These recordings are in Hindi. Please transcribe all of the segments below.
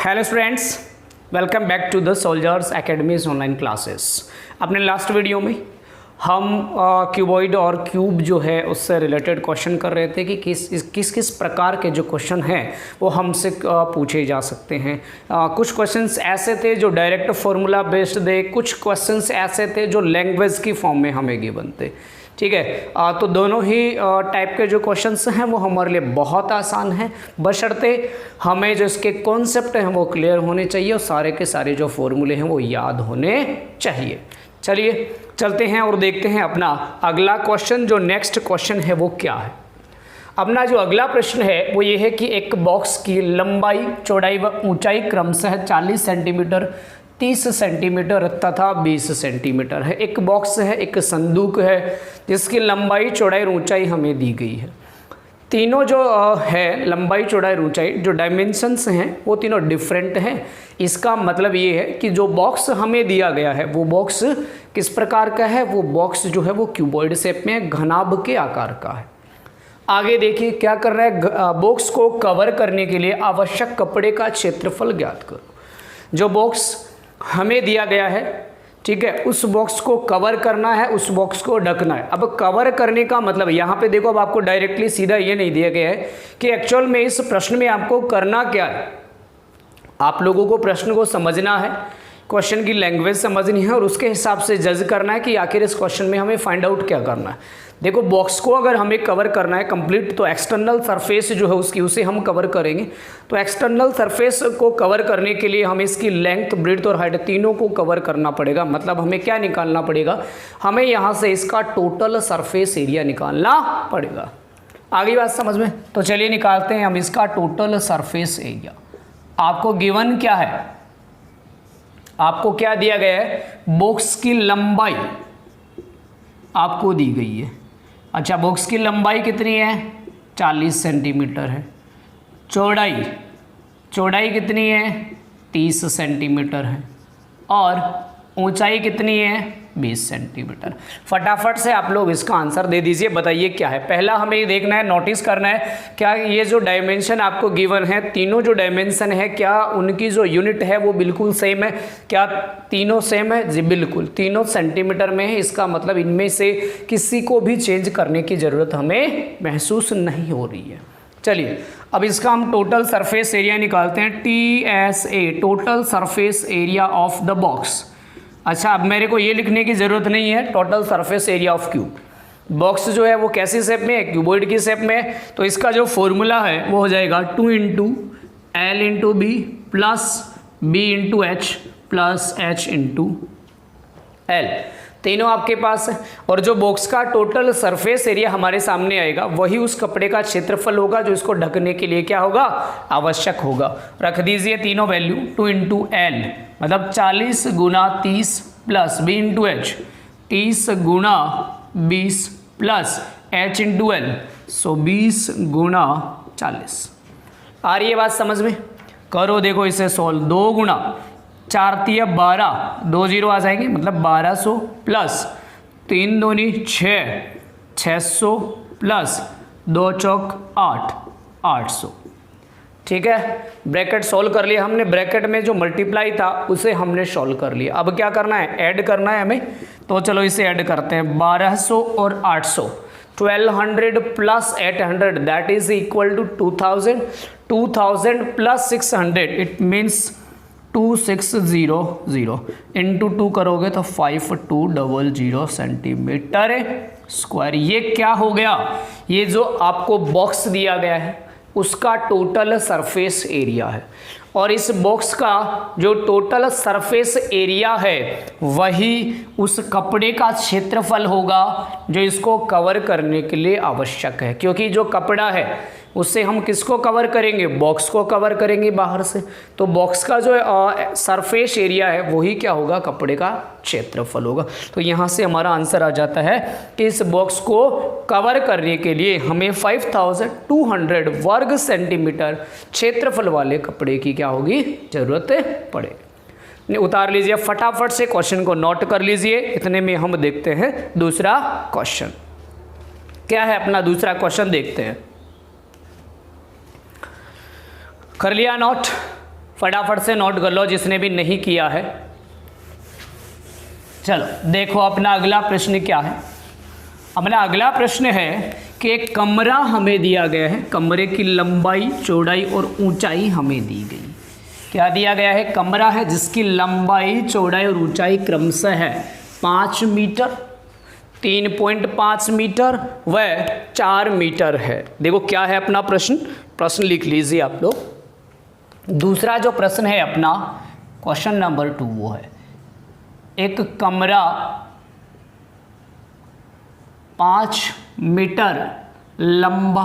Hello students, welcome back to the Soldiers Academies online classes. अपने लास्ट वीडियो में हम क्यूबॉइड और क्यूब जो है उससे रिलेटेड क्वेश्चन कर रहे थे कि किस प्रकार के जो क्वेश्चन हैं वो हमसे पूछे जा सकते हैं। कुछ क्वेश्चंस ऐसे थे जो डायरेक्ट फार्मूला बेस्ड थे, कुछ क्वेश्चंस ऐसे थे जो लैंग्वेज की फॉर्म में हमें गिवन थे। ठीक है, तो दोनों ही टाइप के जो क्वेश्चंस हैं वो हमारे लिए बहुत आसान हैं, बशर्ते हमें जो इसके कॉन्सेप्ट हैं वो क्लियर होने चाहिए और सारे के सारे जो फॉर्मूले हैं वो याद होने चाहिए। चलिए चलते हैं और देखते हैं अपना अगला क्वेश्चन। जो नेक्स्ट क्वेश्चन है वो क्या है। अपना जो अगला प्रश्न है वो ये है कि एक बॉक्स की लंबाई, चौड़ाई व ऊंचाई क्रमशः 40 सेंटीमीटर, 30 सेंटीमीटर तथा 20 सेंटीमीटर है। एक बॉक्स है, एक संदूक है जिसकी लंबाई, चौड़ाई और ऊंचाई हमें दी गई है। तीनों जो है लंबाई, चौड़ाई और ऊंचाई जो डायमेंशंस हैं वो तीनों डिफरेंट हैं। इसका मतलब ये है कि जो बॉक्स हमें दिया गया है वो बॉक्स किस प्रकार का है। वो बॉक्स जो है वो क्यूबॉइड शेप में घनाभ के आकार का है। आगे देखिए क्या कर रहा है, बॉक्स को कवर करने के लिए आवश्यक कपड़े का क्षेत्रफल ज्ञात करो। जो बॉक्स हमें दिया गया है, ठीक है, उस बॉक्स को कवर करना है, उस बॉक्स को ढकना है। अब कवर करने का मतलब यहाँ पे देखो, अब आपको डायरेक्टली सीधा ये नहीं दिया गया है कि एक्चुअल में इस प्रश्न में आपको करना क्या है। आप लोगों को प्रश्न को समझना है, क्वेश्चन की लैंग्वेज समझनी है और उसके हिसाब से जज करना है कि आखिर इस क्वेश्चन में हमें फाइंड आउट क्या करना है। देखो, बॉक्स को अगर हमें कवर करना है कंप्लीट, तो एक्सटर्नल सरफेस जो है उसकी उसे हम कवर करेंगे। तो एक्सटर्नल सरफेस को कवर करने के लिए हमें इसकी लेंथ, ब्रेड्थ और हाइट तीनों को कवर करना पड़ेगा। मतलब हमें क्या निकालना पड़ेगा, हमें यहाँ से इसका टोटल सरफेस एरिया निकालना पड़ेगा। आगे बात समझ में? तो चलिए निकालते हैं हम इसका टोटल सरफेस एरिया। आपको गिवन क्या है, आपको क्या दिया गया है, बॉक्स की लंबाई आपको दी गई है। अच्छा, बॉक्स की लंबाई कितनी है, 40 सेंटीमीटर है। चौड़ाई कितनी है, 30 सेंटीमीटर है। और ऊंचाई कितनी है, 20 सेंटीमीटर। फटाफट से आप लोग इसका आंसर दे दीजिए, बताइए क्या है। पहला हमें ये देखना है, नोटिस करना है, क्या ये जो डायमेंशन आपको गिवन है, तीनों जो डायमेंशन है, क्या उनकी जो यूनिट है वो बिल्कुल सेम है। क्या तीनों सेम है? जी बिल्कुल, तीनों सेंटीमीटर में है। इसका मतलब इनमें से किसी को भी चेंज करने की ज़रूरत हमें महसूस नहीं हो रही है। चलिए अब इसका हम टोटल सरफेस एरिया निकालते हैं। TSA, total surface area of the box. अच्छा, अब मेरे को ये लिखने की ज़रूरत नहीं है, total surface area of cube. Box जो है वो कैसी शेप में है, क्यूबॉइड की शेप में है। तो इसका जो फॉर्मूला है वो हो जाएगा 2 × L × B plus B × H plus H × L। तीनों आपके पास है। और जो बॉक्स का टोटल सरफेस एरिया हमारे सामने आएगा वही उस कपड़े का क्षेत्रफल होगा जो इसको ढकने के लिए क्या होगा, आवश्यक होगा। रख दीजिए तीनों वैल्यू। 2 × L मतलब 40 × 30 plus B × H 30 × 20 plus H × L, सो 20 × 40। आ रही है बात समझ में? करो देखो इसे सॉल्व। 2 × 4 × 12, 2 0 आ जाएंगे, मतलब 1200 प्लस 3 दूनी 6, 600 प्लस 2 चौक 8, 800। ठीक है, ब्रैकेट सॉल्व कर लिया हमने। ब्रैकेट में जो मल्टीप्लाई था उसे हमने सॉल्व कर लिया। अब क्या करना है, ऐड करना है हमें। तो चलो इसे ऐड करते हैं। 1200 और 800, 1200 plus 800 that is equal to 2000। 2000 plus 600 it means 2600 into 2 करोगे तो 5200 सेंटीमीटर स्क्वायर। ये क्या हो गया, ये जो आपको बॉक्स दिया गया है उसका टोटल सरफेस एरिया है। और इस बॉक्स का जो टोटल सरफेस एरिया है वही उस कपड़े का क्षेत्रफल होगा जो इसको कवर करने के लिए आवश्यक है। क्योंकि जो कपड़ा है उससे हम किसको कवर करेंगे, बॉक्स को कवर करेंगे बाहर से। तो बॉक्स का जो सरफेस एरिया है वही क्या होगा, कपड़े का क्षेत्रफल होगा। तो यहाँ से हमारा आंसर आ जाता है कि इस बॉक्स को कवर करने के लिए हमें 5200 वर्ग सेंटीमीटर क्षेत्रफल वाले कपड़े की क्या होगी, जरूरत पड़ेगी। उतार लीजिए फटाफट से, क्वेश्चन को नोट कर लीजिए। इतने में हम देखते हैं दूसरा क्वेश्चन क्या है। अपना दूसरा क्वेश्चन देखते हैं। कर लिया नोट? फटाफट से नोट कर लो जिसने भी नहीं किया है। चलो देखो अपना अगला प्रश्न क्या है। अपना अगला प्रश्न है कि एक कमरा हमें दिया गया है, कमरे की लंबाई, चौड़ाई और ऊंचाई हमें दी गई। क्या दिया गया है? कमरा है जिसकी लंबाई, चौड़ाई और ऊंचाई क्रमशः है 5 मीटर, 3.5 मीटर व 4 मीटर है। देखो क्या है अपना प्रश्न लिख लीजिए आप लोग। दूसरा जो प्रश्न है अपना क्वेश्चन नंबर 2 वो है एक कमरा 5 मीटर लंबा,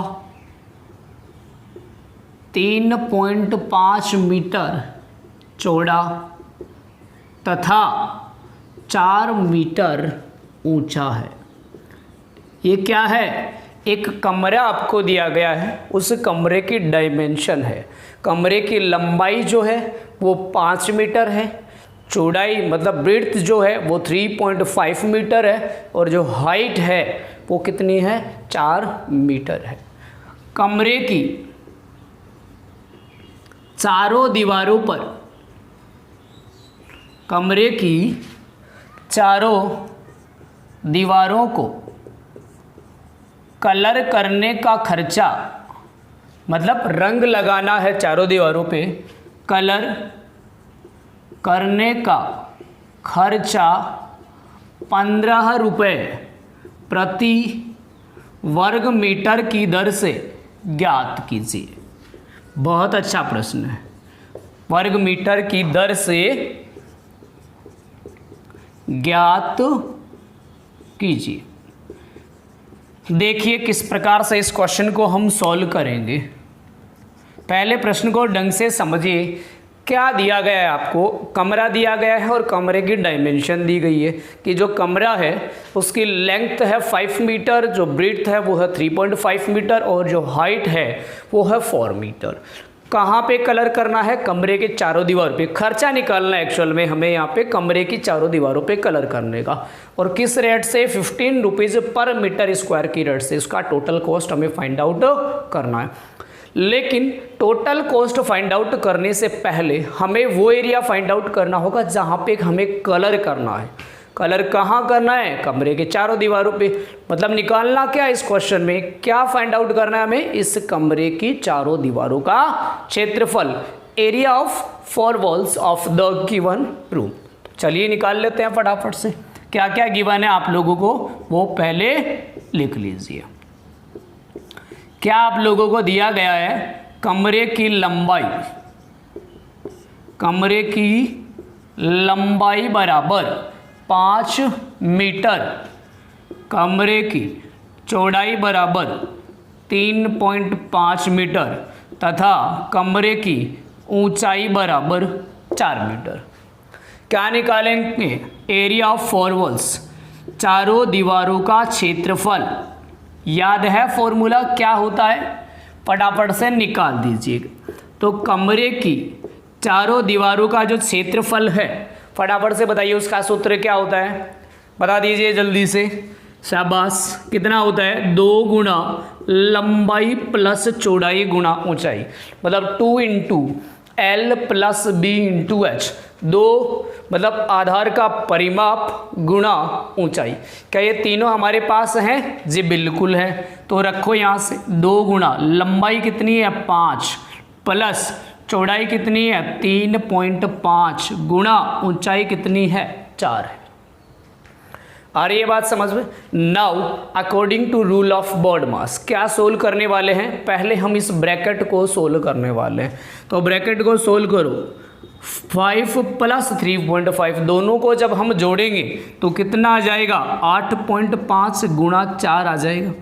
3.5 मीटर चौड़ा तथा 4 मीटर ऊंचा है। ये क्या है? एक कमरा आपको दिया गया है, उस कमरे की डायमेंशन है। कमरे की लंबाई जो है वो 5 मीटर है, चौड़ाई मतलब ब्रेड्थ जो है वो 3.5 मीटर है और जो हाइट है वो कितनी है? 4 मीटर है। कमरे की चारों दीवारों पर, कमरे की चारों दीवारों को कलर करने का खर्चा, मतलब रंग लगाना है चारों दीवारों पे, कलर करने का खर्चा 15 रुपये प्रति वर्ग मीटर की दर से ज्ञात कीजिए। बहुत अच्छा प्रश्न है। वर्ग मीटर की दर से ज्ञात कीजिए। देखिए किस प्रकार से इस क्वेश्चन को हम सॉल्व करेंगे। पहले प्रश्न को ढंग से समझिए। क्या दिया गया है आपको? कमरा दिया गया है और कमरे की डायमेंशन दी गई है कि जो कमरा है उसकी लेंथ है 5 मीटर, जो ब्रेड्थ है वो है 3.5 मीटर और जो हाइट है वो है 4 मीटर। कहाँ पे कलर करना है? कमरे के चारों दीवारों पे। खर्चा निकालना है एक्चुअल में हमें यहाँ पे कमरे की चारों दीवारों पे कलर करने का। और किस रेट से? 15 रुपीज़ पर मीटर स्क्वायर की रेट से इसका टोटल कॉस्ट हमें फाइंड आउट करना है। लेकिन टोटल कॉस्ट फाइंड आउट करने से पहले हमें वो एरिया फाइंड आउट करना होगा जहाँ पे हमें कलर करना है। कलर कहाँ करना है? कमरे के चारों दीवारों पे। मतलब निकालना क्या इस क्वेश्चन में, क्या फाइंड आउट करना है हमें? इस कमरे की चारों दीवारों का क्षेत्रफल, area of 4 walls of the given room. चलिए निकाल लेते हैं फटाफट से। क्या क्या गिवन है आप लोगों को वो पहले लिख लीजिए। क्या आप लोगों को दिया गया है? कमरे की लंबाई, कमरे की लंबाई बराबर 5 मीटर, कमरे की चौड़ाई बराबर 3.5 मीटर तथा कमरे की ऊंचाई बराबर 4 मीटर। क्या निकालेंगे? एरिया ऑफ 4 वॉल्स, चारों दीवारों का क्षेत्रफल। याद है फॉर्मूला क्या होता है? फटाफट से निकाल दीजिएगा। तो कमरे की चारों दीवारों का जो क्षेत्रफल है, फटाफट से बताइए उसका सूत्र क्या होता है? बता दीजिए जल्दी से। शाबाश। कितना होता है? 2 गुना लंबाई प्लस चौड़ाई गुना ऊंचाई, मतलब 2 into L plus B into H। 2 मतलब आधार का परिमाप गुणा ऊंचाई। क्या ये तीनों हमारे पास हैं? जी बिल्कुल है। तो रखो यहाँ से 2 गुना लंबाई कितनी है? 5 प्लस चौड़ाई कितनी है? 3.5 गुणा ऊंचाई कितनी है? 4 है। आ रही है बात समझ में? Now according to rule of BODMAS क्या सोल्व करने वाले हैं? पहले हम इस ब्रैकेट को सोल्व करने वाले हैं। तो ब्रैकेट को सोल्व करो। 5 प्लस 3.5 दोनों को जब हम जोड़ेंगे तो कितना आ जाएगा? 8.5 गुणा 4 आ जाएगा।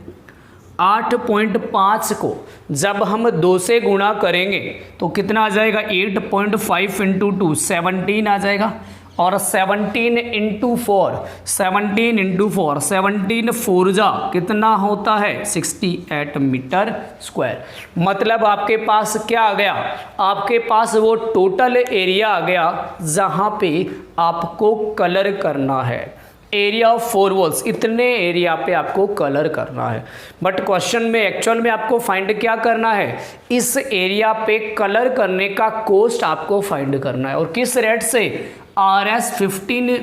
8.5 को जब हम 2 से गुणा करेंगे तो कितना आ जाएगा? 8.5 इंटू 2 17 आ जाएगा। और 17 इंटू 4 17 4 जा कितना होता है? 68 मीटर स्क्वायर। मतलब आपके पास क्या आ गया? आपके पास वो टोटल एरिया आ गया जहाँ पे आपको कलर करना है। एरिया ऑफ 4 वॉल्स, इतने एरिया पे आपको कलर करना है। बट क्वेश्चन में एक्चुअल में आपको फाइंड क्या करना है, इस एरिया पे कलर करने का कॉस्ट आपको फाइंड करना है। और किस रेट से, RS 15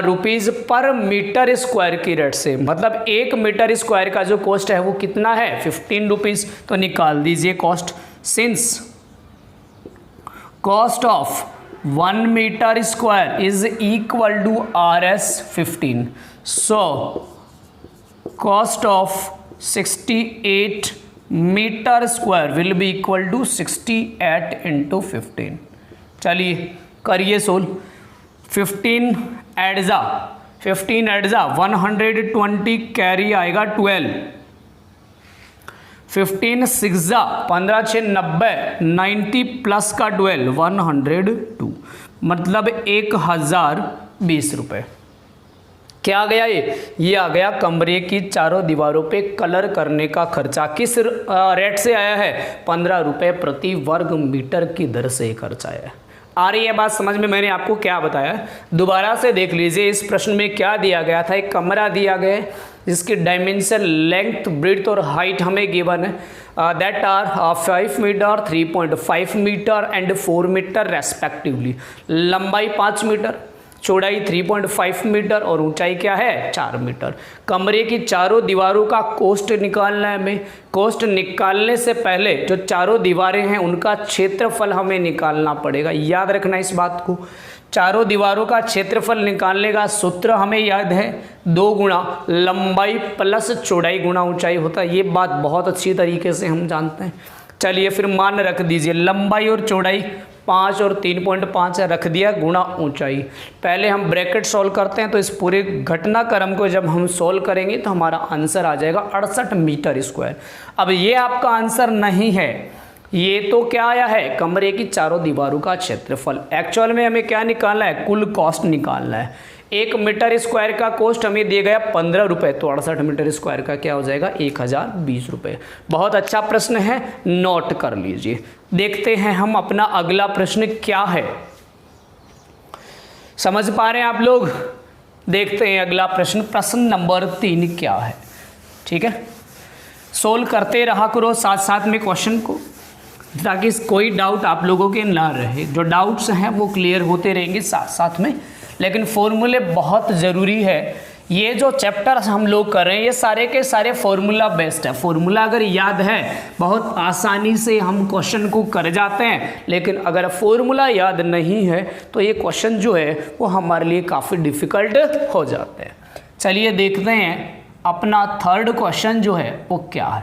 रुपीज़ पर मीटर स्क्वायर की रेट से, मतलब 1 मीटर स्क्वायर का जो कॉस्ट है वो कितना है, 15 रुपीज़। तो निकाल दीजिए cost. Since cost of 1 metre square is equal to RS 15, so cost of 68 metre square will be equal to 68 into 15। चलिए करिए सोल्व। 15 एड जा 120 कैरी आएगा 12, 15 6 जा 15 6 90, 90 प्लस का 12 102, मतलब 1020 रुपये। क्या आ गया ये आ गया कमरे की चारों दीवारों पे कलर करने का खर्चा। किस रेट से आया है, 15 रुपये प्रति वर्ग मीटर की दर से ये खर्चा आया है। आ रही है बात समझ में, मैंने आपको क्या बताया, दोबारा से देख लीजिए। इस प्रश्न में क्या दिया गया था, एक कमरा दिया गया है जिसकी डायमेंशन, लेंथ, ब्रेड्थ और हाइट हमें गिवन है, that are 5 metre, 3.5 metre and 4 metre respectively. लंबाई 5 मीटर, चौड़ाई 3.5 मीटर और ऊंचाई क्या है, 4 मीटर। कमरे की चारों दीवारों का कॉस्ट निकालना है हमें। कॉस्ट निकालने से पहले जो चारों दीवारें हैं उनका क्षेत्रफल हमें निकालना पड़ेगा, याद रखना इस बात को। चारों दीवारों का क्षेत्रफल निकालने का सूत्र हमें याद है, 2 गुणा लंबाई प्लस चौड़ाई गुणा ऊंचाई होता है। ये बात बहुत अच्छी तरीके से हम जानते हैं। चलिए फिर मान रख दीजिए, लंबाई और चौड़ाई 5 और 3.5 रख दिया गुणा ऊंचाई। पहले हम ब्रैकेट सॉल्व करते हैं, तो इस पूरे घटनाक्रम को जब हम सॉल्व करेंगे तो हमारा आंसर आ जाएगा 68 मीटर स्क्वायर। अब ये आपका आंसर नहीं है, ये तो क्या आया है, कमरे की चारों दीवारों का क्षेत्रफल। एक्चुअल में हमें क्या निकालना है, कुल कॉस्ट निकालना है। 1 मीटर स्क्वायर का कॉस्ट हमें दिया गया 15 रुपये, तो 68 मीटर स्क्वायर का क्या हो जाएगा, 1020 रुपये। बहुत अच्छा प्रश्न है, नोट कर लीजिए। देखते हैं हम अपना अगला प्रश्न क्या है, समझ पा रहे हैं आप लोग। देखते हैं अगला प्रश्न, प्रश्न नंबर 3 क्या है। ठीक है, सोल्व करते रहा करो साथ साथ में क्वेश्चन को, ताकि कोई डाउट आप लोगों के ना रहे। जो डाउट्स हैं वो क्लियर होते रहेंगे साथ साथ में। लेकिन फॉर्मूले बहुत ज़रूरी है। ये जो चैप्टर्स हम लोग कर रहे हैं ये सारे के सारे फॉर्मूला बेस्ड है। फॉर्मूला अगर याद है बहुत आसानी से हम क्वेश्चन को कर जाते हैं, लेकिन अगर फॉर्मूला याद नहीं है तो ये क्वेश्चन जो है वो हमारे लिए काफ़ी डिफ़िकल्ट हो जाते हैं। चलिए देखते हैं अपना थर्ड क्वेश्चन जो है वो क्या है।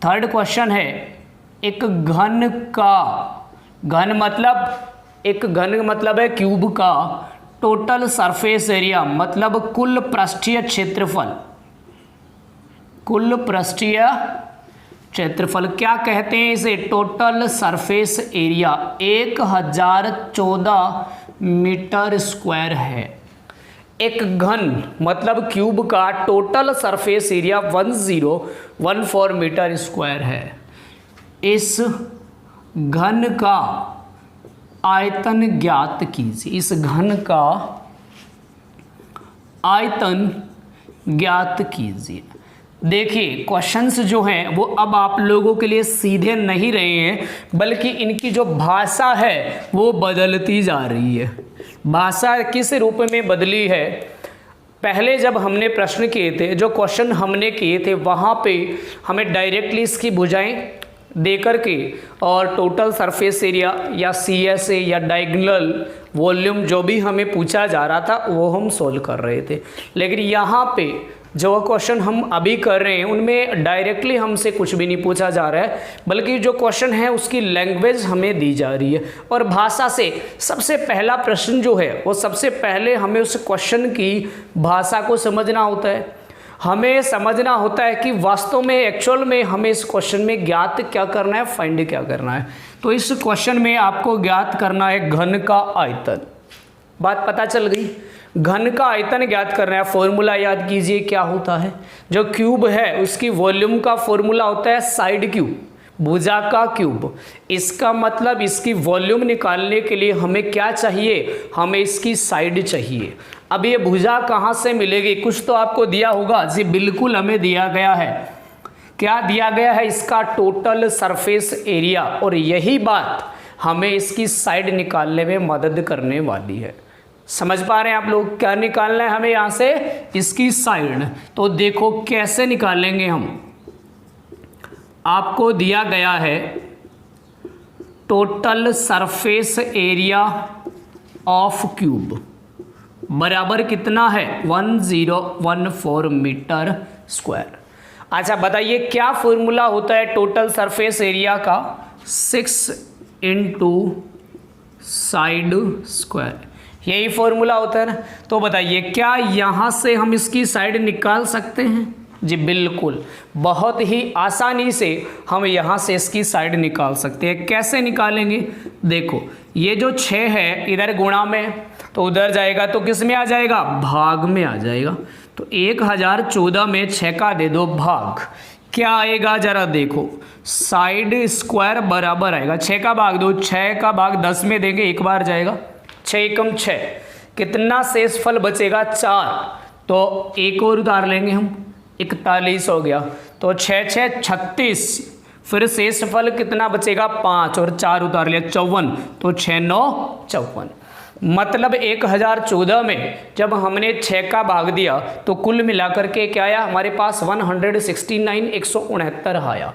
थर्ड क्वेश्चन है, एक घन का, घन मतलब है क्यूब का टोटल सरफेस एरिया, मतलब कुल पृष्ठीय क्षेत्रफल, कुल पृष्ठीय क्षेत्रफल क्या कहते हैं इसे, total surface area 1014 metre square है। एक घन मतलब क्यूब का total surface area 1014 metre square है। इस घन का आयतन ज्ञात कीजिए, इस घन का आयतन ज्ञात कीजिए। देखिए क्वेश्चंस जो हैं वो अब आप लोगों के लिए सीधे नहीं रहे हैं, बल्कि इनकी जो भाषा है वो बदलती जा रही है। भाषा किस रूप में बदली है, पहले जब हमने प्रश्न किए थे, जो क्वेश्चन हमने किए थे वहाँ पे हमें डायरेक्टली इसकी भुजाएं दे करके और टोटल सरफेस एरिया या CSA या डायगोनल वॉल्यूम जो भी हमें पूछा जा रहा था वो हम सोल्व कर रहे थे। लेकिन यहाँ पे जो क्वेश्चन हम अभी कर रहे हैं उनमें डायरेक्टली हमसे कुछ भी नहीं पूछा जा रहा है, बल्कि जो क्वेश्चन है उसकी लैंग्वेज हमें दी जा रही है। और भाषा से सबसे पहला प्रश्न जो है वो सबसे पहले हमें उस क्वेश्चन की भाषा को समझना होता है। हमें समझना होता है कि वास्तव में एक्चुअल में हमें इस क्वेश्चन में ज्ञात क्या करना है, फाइंड क्या करना है। तो इस क्वेश्चन में आपको ज्ञात करना है घन का आयतन। बात पता चल गई, घन का आयतन ज्ञात करना है। फॉर्मूला याद कीजिए क्या होता है, जो क्यूब है उसकी वॉल्यूम का फॉर्मूला होता है साइड क्यूब, भुजा का क्यूब। इसका मतलब इसकी वॉल्यूम निकालने के लिए हमें क्या चाहिए, हमें इसकी साइड चाहिए। अब ये भुजा कहाँ से मिलेगी, कुछ तो आपको दिया होगा जी, बिल्कुल हमें दिया गया है। क्या दिया गया है, इसका टोटल सरफेस एरिया, और यही बात हमें इसकी साइड निकालने में मदद करने वाली है। समझ पा रहे हैं आप लोग, क्या निकालना है हमें यहाँ से, इसकी साइड। तो देखो कैसे निकालेंगे हम, आपको दिया गया है total surface area of cube बराबर कितना है, 1014 मीटर स्क्वायर। अच्छा बताइए क्या फॉर्मूला होता है टोटल सरफेस एरिया का, 6 इंटू साइड स्क्वायर, यही फॉर्मूला होता है ना। तो बताइए क्या यहाँ से हम इसकी साइड निकाल सकते हैं, जी बिल्कुल, बहुत ही आसानी से हम यहाँ से इसकी साइड निकाल सकते हैं। कैसे निकालेंगे, देखो ये जो 6 है इधर गुणा में, तो उधर जाएगा तो किस में आ जाएगा, भाग में आ जाएगा। तो 1014 में 6 का दे दो भाग, क्या आएगा जरा देखो, साइड स्क्वायर बराबर आएगा 6 का भाग दो, 6 का भाग 10 में देंगे, एक बार जाएगा, 6 एकम 6, कितना शेषफल बचेगा 4, तो एक और उतार लेंगे हम, 41 हो गया। तो 6 6 36, फिर शेषफल कितना बचेगा 5, और 4 उतार लिया 54, तो 6 9 54। मतलब 1014 में जब हमने 6 का भाग दिया तो कुल मिलाकर के क्या आया हमारे पास 169 आया।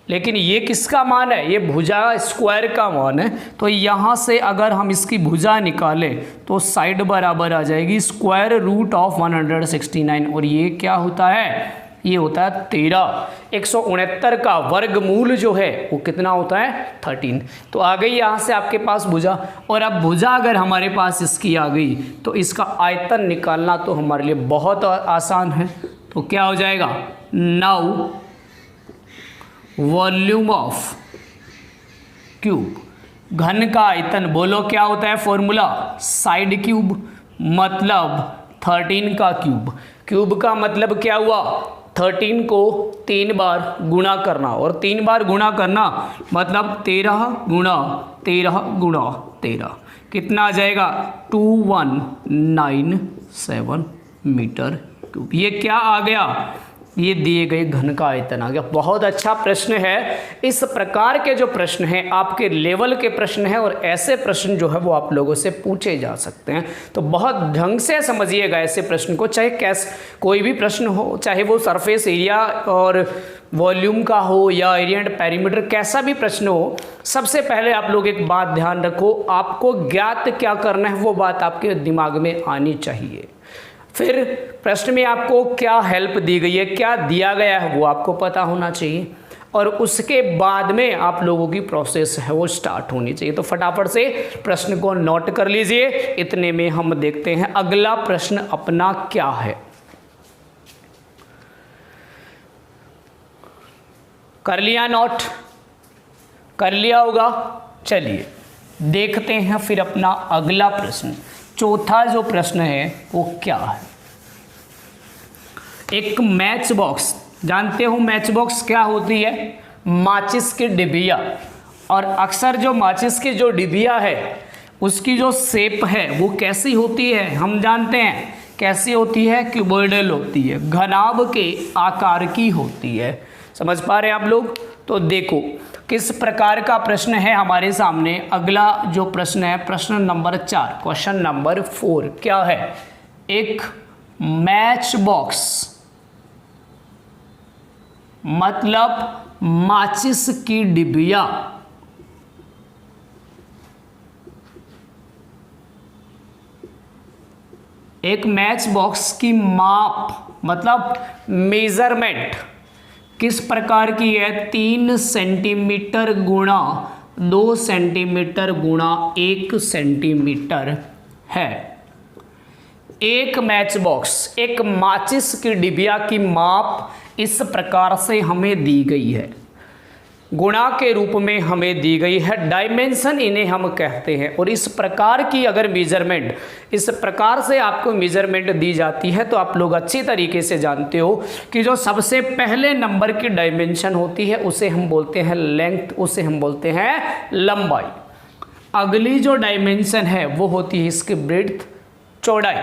लेकिन ये किसका मान है, ये भुजा स्क्वायर का मान है। तो यहाँ से अगर हम इसकी भुजा निकालें तो साइड बराबर आ जाएगी स्क्वायर रूट ऑफ 169, और ये क्या होता है, ये होता है 13। 169 का वर्गमूल जो है वो कितना होता है 13। तो आ गई यहाँ से आपके पास भुजा, और अब भुजा अगर हमारे पास इसकी आ गई तो इसका आयतन निकालना तो हमारे लिए बहुत आसान है। तो क्या हो जाएगा, नाउ वॉल्यूम ऑफ क्यूब, घन का आयतन, बोलो क्या होता है फॉर्मूला, साइड क्यूब मतलब 13 का क्यूब। क्यूब का मतलब क्या हुआ, 13 को 3 बार गुणा करना, और 3 बार गुणा करना मतलब 13 गुणा 13 गुणा 13, कितना आ जाएगा 2197 मीटर क्यूब। ये क्या आ गया, ये दिए गए घन का आयतन आ गया। बहुत अच्छा प्रश्न है। इस प्रकार के जो प्रश्न हैं आपके लेवल के प्रश्न हैं, और ऐसे प्रश्न जो है वो आप लोगों से पूछे जा सकते हैं। तो बहुत ढंग से समझिएगा ऐसे प्रश्न को, चाहे कैसे कोई भी प्रश्न हो, चाहे वो सरफेस एरिया और वॉल्यूम का हो या एरिया एंड पेरीमीटर, कैसा भी प्रश्न हो, सबसे पहले आप लोग एक बात ध्यान रखो, आपको ज्ञात क्या करना है वो बात आपके दिमाग में आनी चाहिए। फिर प्रश्न में आपको क्या हेल्प दी गई है, क्या दिया गया है वो आपको पता होना चाहिए, और उसके बाद में आप लोगों की प्रोसेस है वो स्टार्ट होनी चाहिए। तो फटाफट से प्रश्न को नोट कर लीजिए। इतने में हम देखते हैं अगला प्रश्न अपना क्या है। कर लिया नोट, कर लिया होगा। चलिए देखते हैं फिर अपना अगला प्रश्न। चौथा जो प्रश्न है वो क्या है, एक मैच बॉक्स, जानते हो मैच बॉक्स क्या होती है, माचिस की डिबिया। और अक्सर जो माचिस की जो डिबिया है उसकी जो शेप है वो कैसी होती है, हम जानते हैं कैसी होती है, क्यूबॉइडल होती है, घनाभ के आकार की होती है। समझ पा रहे हैं आप लोग। तो देखो किस प्रकार का प्रश्न है हमारे सामने। अगला जो प्रश्न है प्रश्न नंबर 4, क्वेश्चन नंबर 4 क्या है, एक मैच बॉक्स मतलब माचिस की डिबिया एक मैच बॉक्स की माप मतलब मेजरमेंट किस प्रकार की है, 3 सेंटीमीटर गुणा 2 सेंटीमीटर गुणा 1 सेंटीमीटर है। एक मैच बॉक्स, एक माचिस की डिबिया की माप इस प्रकार से हमें दी गई है, गुणा के रूप में हमें दी गई है, डायमेंशन इन्हें हम कहते हैं। और इस प्रकार की अगर मेजरमेंट, इस प्रकार से आपको मेजरमेंट दी जाती है तो आप लोग अच्छी तरीके से जानते हो कि जो सबसे पहले नंबर की डायमेंशन होती है उसे हम बोलते हैं लेंथ, उसे हम बोलते हैं लंबाई। अगली जो डायमेंशन है वो होती है इसकी ब्रेड्थ, चौड़ाई।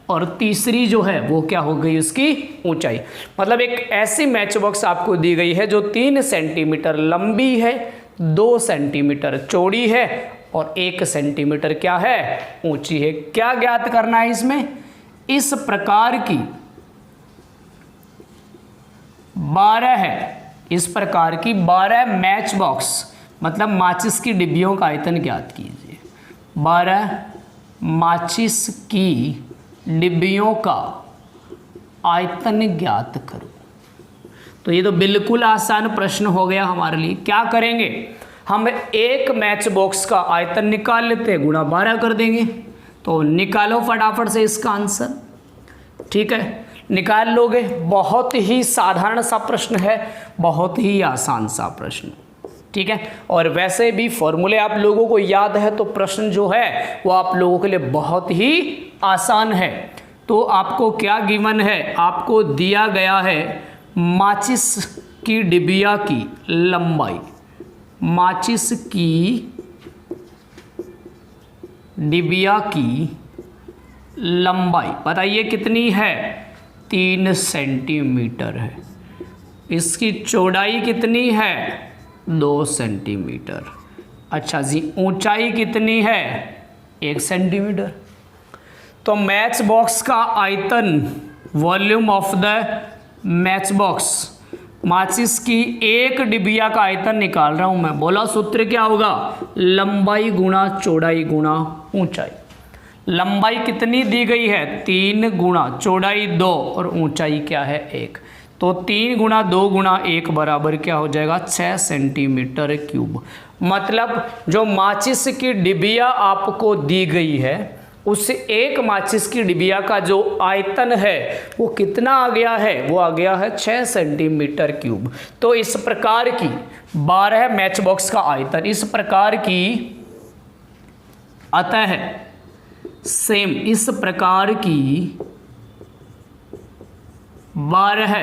और तीसरी जो है वो क्या हो गई उसकी ऊंचाई। मतलब एक ऐसी मैच बॉक्स आपको दी गई है जो 3 सेंटीमीटर लंबी है, 2 सेंटीमीटर चौड़ी है और 1 सेंटीमीटर क्या है ऊंची है। क्या ज्ञात करना है इसमें, इस प्रकार की 12 है, इस प्रकार की 12 मैच बॉक्स मतलब माचिस की डिब्बियों का आयतन ज्ञात कीजिए। 12 माचिस की डिब्बियों का आयतन ज्ञात करो। तो ये तो बिल्कुल आसान प्रश्न हो गया हमारे लिए। क्या करेंगे, हम एक मैच बॉक्स का आयतन निकाल लेते हैं, गुणा 12 कर देंगे। तो निकालो फटाफट से इसका आंसर, ठीक है, निकाल लोगे। बहुत ही साधारण सा प्रश्न है, बहुत ही आसान सा प्रश्न, ठीक है। और वैसे भी फॉर्मूले आप लोगों को याद है तो प्रश्न जो है वो आप लोगों के लिए बहुत ही आसान है। तो आपको क्या गिवन है, आपको दिया गया है माचिस की डिबिया की लंबाई, माचिस की डिबिया की लंबाई बताइए कितनी है, 3 सेंटीमीटर है। इसकी चौड़ाई कितनी है, 2 सेंटीमीटर। अच्छा जी, ऊंचाई कितनी है, 1 सेंटीमीटर। तो मैच बॉक्स का आयतन, volume of the match box, माचिस की एक डिबिया का आयतन निकाल रहा हूं मैं। बोला सूत्र क्या होगा, लंबाई गुणा चौड़ाई गुणा ऊंचाई। लंबाई कितनी दी गई है, 3 गुणा चौड़ाई 2 और ऊंचाई क्या है 1। तो 3 गुणा 2 गुणा 1 बराबर क्या हो जाएगा, 6 सेंटीमीटर क्यूब। मतलब जो माचिस की डिबिया आपको दी गई है उससे एक माचिस की डिबिया का जो आयतन है वो कितना आ गया है, वो आ गया है 6 सेंटीमीटर क्यूब। तो इस प्रकार की 12 मैच बॉक्स का आयतन, इस प्रकार की अतः सेम इस प्रकार की 12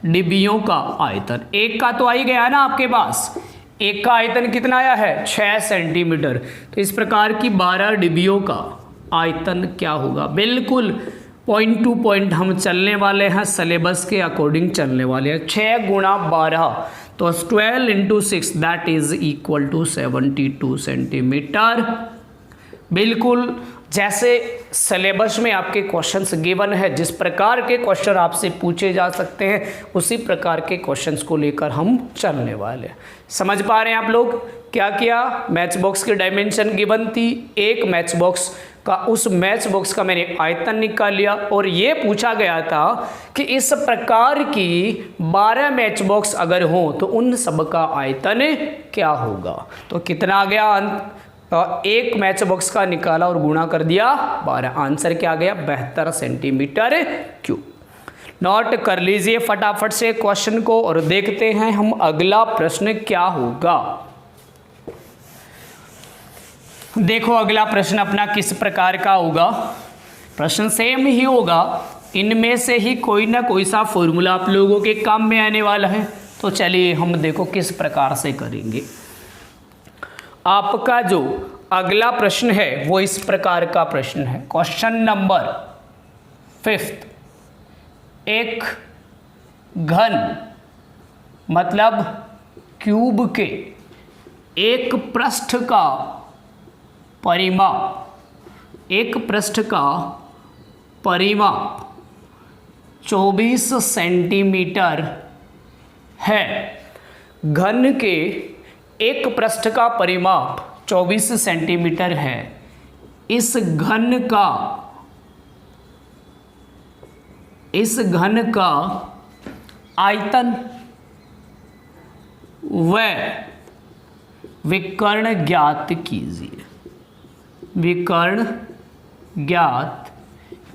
डिबियों का आयतन, एक का तो आ ही गया ना आपके पास, एक का आयतन कितना आया है 6 सेंटीमीटर। तो इस प्रकार की 12 डिबियों का आयतन क्या होगा, बिल्कुल पॉइंट टू पॉइंट हम चलने वाले हैं, सिलेबस के अकॉर्डिंग चलने वाले हैं। 6 गुणा 12 तो 12 into 6 that is equal to 72 centimetre. बिल्कुल जैसे सिलेबस में आपके क्वेश्चंस गिवन है, जिस प्रकार के क्वेश्चन आपसे पूछे जा सकते हैं उसी प्रकार के क्वेश्चंस को लेकर हम चलने वाले हैं। समझ पा रहे हैं आप लोग, क्या किया, मैच बॉक्स की डायमेंशन गिवन थी, एक मैच बॉक्स का, उस मैच बॉक्स का मैंने आयतन निकाल लिया और ये पूछा गया था कि इस प्रकार की 12 मैच बॉक्स अगर हो तो उन सब का आयतन क्या होगा। तो कितना आ गया, एक मैच बॉक्स का निकाला और गुणा कर दिया 12, आंसर क्या आ गया 72 सेंटीमीटर क्यूब। नोट कर लीजिए फटाफट से क्वेश्चन को और देखते हैं हम अगला प्रश्न क्या होगा। देखो अगला प्रश्न अपना किस प्रकार का होगा, प्रश्न सेम ही होगा, इनमें से ही कोई ना कोई सा फॉर्मूला आप लोगों के काम में आने वाला है। तो चलिए हम देखो किस प्रकार से करेंगे। आपका जो अगला प्रश्न है वो इस प्रकार का प्रश्न है, क्वेश्चन नंबर 5। एक घन मतलब क्यूब के एक पृष्ठ का परिमाप, एक पृष्ठ का परिमाप 24 सेंटीमीटर है। घन के एक पृष्ठ का परिमाप 24 सेंटीमीटर है। इस घन का आयतन व विकर्ण ज्ञात कीजिए, विकर्ण ज्ञात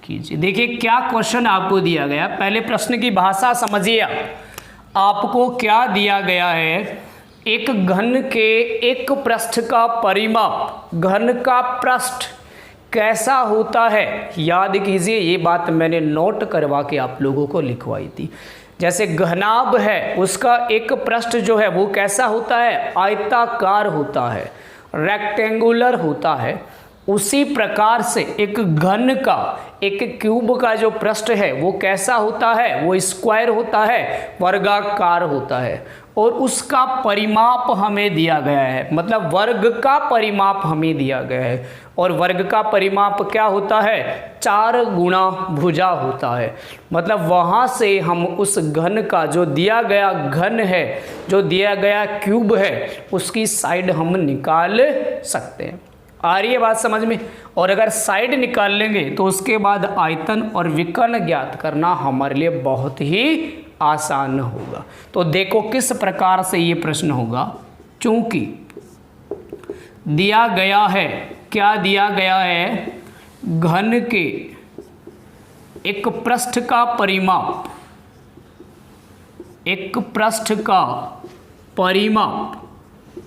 कीजिए। देखिए क्या क्वेश्चन आपको दिया गया, पहले प्रश्न की भाषा समझिए। आपको क्या दिया गया है, एक घन के एक पृष्ठ का परिमाप, घन का पृष्ठ कैसा होता है, याद कीजिए ये बात मैंने नोट करवा के आप लोगों को लिखवाई थी। जैसे घनाभ है उसका एक पृष्ठ जो है वो कैसा होता है, आयताकार होता है, रेक्टेंगुलर होता है। उसी प्रकार से एक घन का, एक क्यूब का जो पृष्ठ है वो कैसा होता है, वो स्क्वायर होता है, वर्गाकार होता है, और उसका परिमाप हमें दिया गया है, मतलब वर्ग का परिमाप हमें दिया गया है। और वर्ग का परिमाप क्या होता है, 4 गुणा भुजा होता है। मतलब वहाँ से हम उस घन का, जो दिया गया घन है, जो दिया गया क्यूब है, उसकी साइड हम निकाल सकते हैं। आ रही है बात समझ में? और अगर साइड निकाल लेंगे तो उसके बाद आयतन और विकर्ण ज्ञात करना हमारे लिए बहुत ही आसान होगा। तो देखो किस प्रकार से ये प्रश्न होगा। चूंकि दिया गया है, क्या दिया गया है, घन के एक पृष्ठ का परिमाप, एक पृष्ठ का परिमाप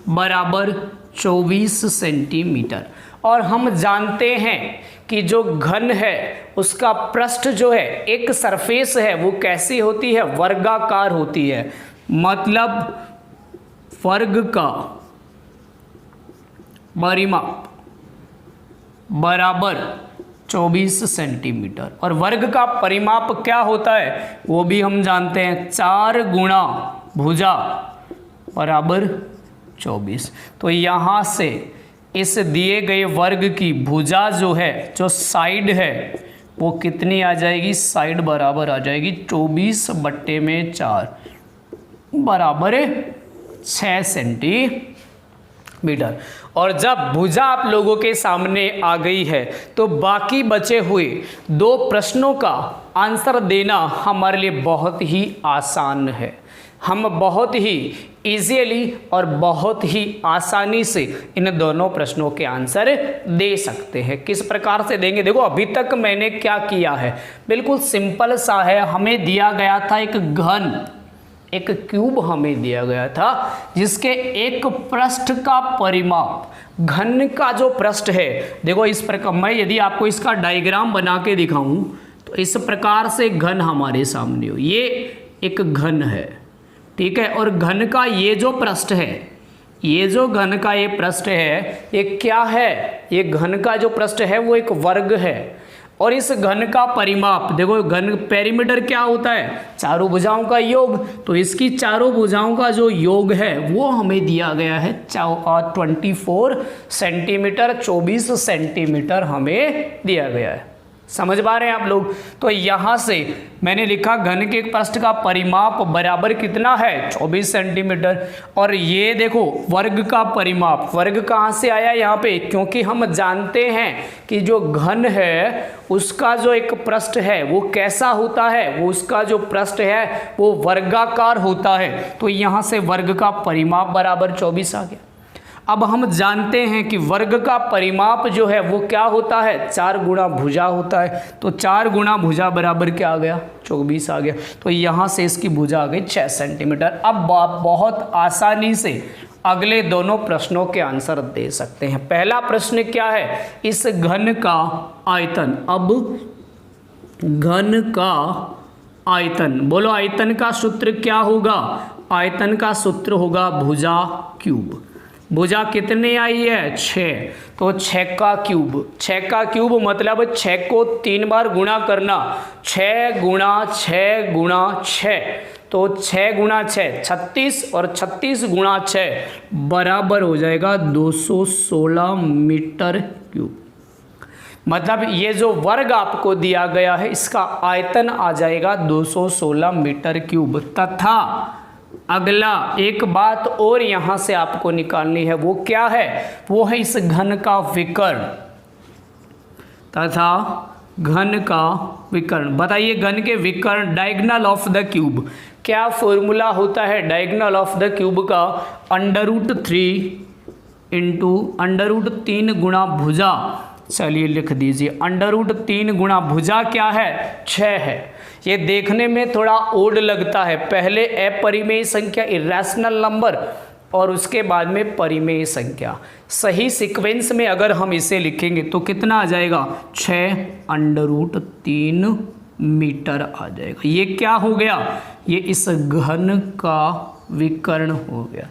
बराबर 24 सेंटीमीटर। और हम जानते हैं कि जो घन है उसका पृष्ठ जो है, एक सरफेस है, वो कैसी होती है, वर्गाकार होती है। मतलब वर्ग का परिमाप बराबर 24 सेंटीमीटर। और वर्ग का परिमाप क्या होता है वो भी हम जानते हैं, 4 गुणा भुजा बराबर 24। तो यहाँ से इस दिए गए वर्ग की भुजा जो है, जो साइड है, वो कितनी आ जाएगी, साइड बराबर आ जाएगी 24/4 बराबर 6 सेंटीमीटर। और जब भुजा आप लोगों के सामने आ गई है तो बाकी बचे हुए 2 प्रश्नों का आंसर देना हमारे लिए बहुत ही आसान है। हम बहुत ही इजीली और बहुत ही आसानी से इन दोनों प्रश्नों के आंसर दे सकते हैं। किस प्रकार से देंगे, देखो अभी तक मैंने क्या किया है, बिल्कुल सिंपल सा है। हमें दिया गया था एक घन, एक क्यूब हमें दिया गया था जिसके एक पृष्ठ का परिमाप, घन का जो पृष्ठ है, देखो इस प्रकार, मैं यदि आपको इसका डायग्राम बना के दिखाऊं तो इस प्रकार से घन हमारे सामने हो, ये एक घन है, ठीक है। और घन का ये जो पृष्ठ है, ये जो घन का ये पृष्ठ है, ये क्या है, ये घन का जो पृष्ठ है वो एक वर्ग है। और इस घन का परिमाप, देखो घन पेरीमीटर क्या होता है, चारों भुजाओं का योग। तो इसकी चारों भुजाओं का जो योग है वो हमें दिया गया है 24 सेंटीमीटर, 24 सेंटीमीटर हमें दिया गया है। समझ पा रहे हैं आप लोग? तो यहाँ से मैंने लिखा घन के पृष्ठ का परिमाप बराबर कितना है, 24 सेंटीमीटर। और ये देखो वर्ग का परिमाप, वर्ग कहाँ से आया यहाँ पे, क्योंकि हम जानते हैं कि जो घन है उसका जो एक पृष्ठ है वो कैसा होता है, वो उसका जो पृष्ठ है वो वर्गाकार होता है। तो यहाँ से वर्ग का परिमाप बराबर 24 आ गया। अब हम जानते हैं कि वर्ग का परिमाप जो है वो क्या होता है, 4 गुणा भुजा होता है। तो 4 गुणा भुजा बराबर क्या आ गया, 24 आ गया। तो यहाँ से इसकी भुजा आ गई 6 सेंटीमीटर। अब आप बहुत आसानी से अगले दोनों प्रश्नों के आंसर दे सकते हैं। पहला प्रश्न क्या है, इस घन का आयतन। अब घन का आयतन, बोलो आयतन का सूत्र क्या होगा, आयतन का सूत्र होगा भुजा क्यूब। भुजा कितने आई है, 6। तो 6 का क्यूब, 6 का क्यूब मतलब 6 को 3 बार गुणा करना, 6 गुणा 6 गुणा 6। तो 6 गुणा 6 36, और 36 गुणा 6 बराबर हो जाएगा 216 मीटर क्यूब। मतलब ये जो वर्ग आपको दिया गया है इसका आयतन आ जाएगा 216 मीटर क्यूब। तथा अगला एक बात और यहाँ से आपको निकालनी है, वो क्या है, वो है इस घन का विकर्ण तथा घन का विकर्ण। बताइए घन के विकर्ण, डायगोनल ऑफ द क्यूब, क्या फॉर्मूला होता है डायगोनल ऑफ द क्यूब का, √3 इंटू √3 गुणा भुजा। चलिए लिख दीजिए, √3 गुणा भुजा क्या है, 6 है। ये देखने में थोड़ा ओड लगता है, पहले अपरिमेय संख्या इरेशनल नंबर और उसके बाद में परिमेय संख्या। सही सीक्वेंस में अगर हम इसे लिखेंगे तो कितना आ जाएगा, 6√3 मीटर आ जाएगा। ये क्या हो गया, ये इस घन का विकर्ण हो गया।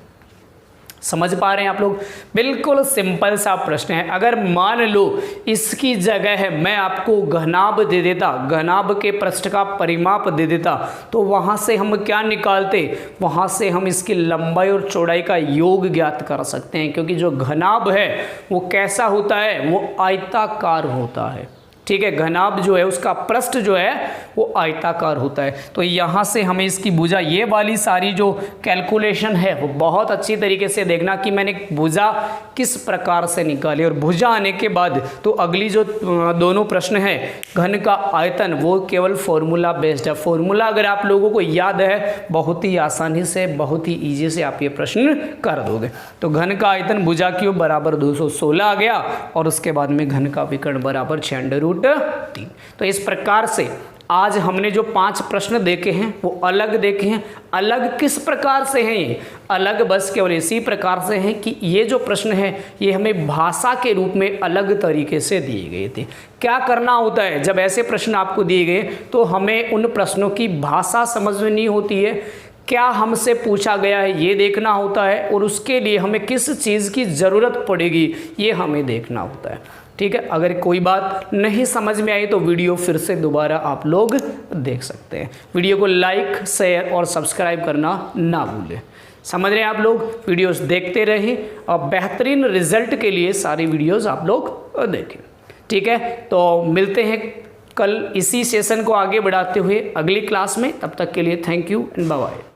समझ पा रहे हैं आप लोग? बिल्कुल सिंपल सा प्रश्न है। अगर मान लो इसकी जगह है मैं आपको घनाभ दे देता, घनाभ के पृष्ठ का परिमाप दे देता, तो वहाँ से हम क्या निकालते? वहाँ से हम इसकी लंबाई और चौड़ाई का योग ज्ञात कर सकते हैं, क्योंकि जो घनाभ है वो कैसा होता है? वो आयताकार होता है। ठीक है, घनाभ जो है उसका पृष्ठ जो है वो आयताकार होता है। तो यहाँ से हमें इसकी भुजा, ये वाली सारी जो कैलकुलेशन है वो बहुत अच्छी तरीके से देखना कि मैंने भुजा किस प्रकार से निकाली, और भुजा आने के बाद तो अगली जो दोनों प्रश्न है घन का आयतन, वो केवल फॉर्मूला बेस्ड है। फॉर्मूला अगर आप लोगों को याद है बहुत ही आसानी से, बहुत ही ईजी से आप ये प्रश्न कर दोगे। तो घन का आयतन भुजा क्यूब बराबर 216 आ गया, और उसके बाद में घन का विकर्ण बराबर 6√3। तो इस प्रकार से आज हमने जो 5 प्रश्न देखे हैं वो अलग देखे हैं। अलग किस प्रकार से हैं? ये अलग बस केवल इसी प्रकार से हैं कि ये जो प्रश्न है ये हमें भाषा के रूप में अलग तरीके से दिए गए थे। क्या करना होता है जब ऐसे प्रश्न आपको दिए गए? तो हमें उन प्रश्नों की भाषा समझ में नहीं होती है, क्या हमसे पूछा गया है ये देखना होता है, और उसके लिए हमें किस चीज़ की ज़रूरत पड़ेगी ये हमें देखना होता है। ठीक है, अगर कोई बात नहीं समझ में आई तो वीडियो फिर से दोबारा आप लोग देख सकते हैं। वीडियो को लाइक, शेयर और सब्सक्राइब करना ना भूलें। समझ रहे हैं आप लोग? वीडियोस देखते रहें और बेहतरीन रिजल्ट के लिए सारी वीडियोस आप लोग देखें। ठीक है, तो मिलते हैं कल इसी सेशन को आगे बढ़ाते हुए अगली क्लास में। तब तक के लिए thank you and bye bye.